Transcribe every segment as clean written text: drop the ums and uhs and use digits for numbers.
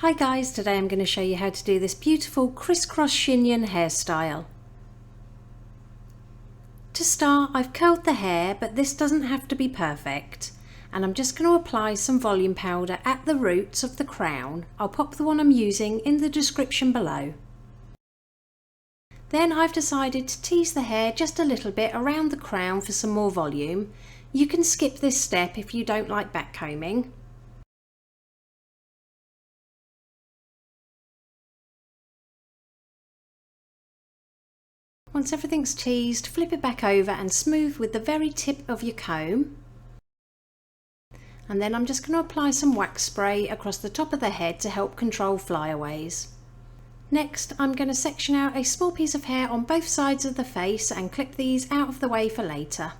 Hi guys, today I'm going to show you how to do this beautiful crisscross chignon hairstyle. To start, I've curled the hair, but this doesn't have to be perfect. And I'm just going to apply some volume powder at the roots of the crown. I'll pop the one I'm using in the description below. Then I've decided to tease the hair just a little bit around the crown for some more volume. You can skip this step if you don't like backcombing. Once everything's teased, flip it back over and smooth with the very tip of your comb. And then I'm just going to apply some wax spray across the top of the head to help control flyaways. Next, I'm going to section out a small piece of hair on both sides of the face and clip these out of the way for later.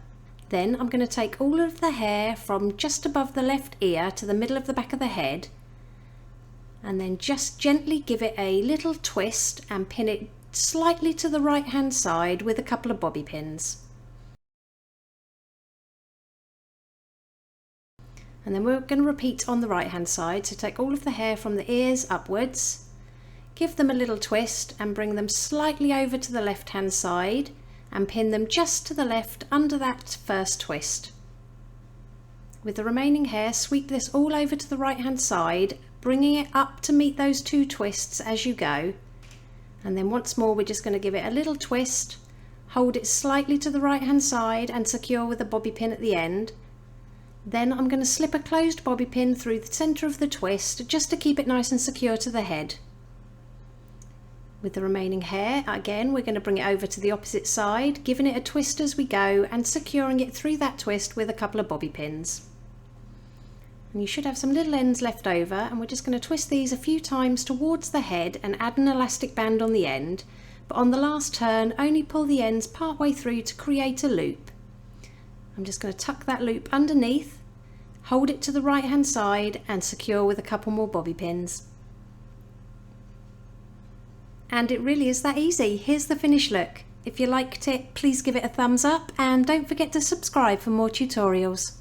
Then I'm going to take all of the hair from just above the left ear to the middle of the back of the head, and then just gently give it a little twist and pin it slightly to the right hand side with a couple of bobby pins. And then we're going to repeat on the right hand side, so take all of the hair from the ears upwards, give them a little twist and bring them slightly over to the left hand side and pin them just to the left under that first twist. With the remaining hair, sweep this all over to the right hand side, bringing it up to meet those two twists as you go. And then once more we're just going to give it a little twist, hold it slightly to the right hand side and secure with a bobby pin at the end. Then I'm going to slip a closed bobby pin through the centre of the twist just to keep it nice and secure to the head. With the remaining hair, again we're going to bring it over to the opposite side, giving it a twist as we go and securing it through that twist with a couple of bobby pins. And you should have some little ends left over, and we're just going to twist these a few times towards the head and add an elastic band on the end, but on the last turn only pull the ends part way through to create a loop. I'm just going to tuck that loop underneath, hold it to the right hand side and secure with a couple more bobby pins. And it really is that easy. Here's the finished look. If you liked it, please give it a thumbs up and don't forget to subscribe for more tutorials.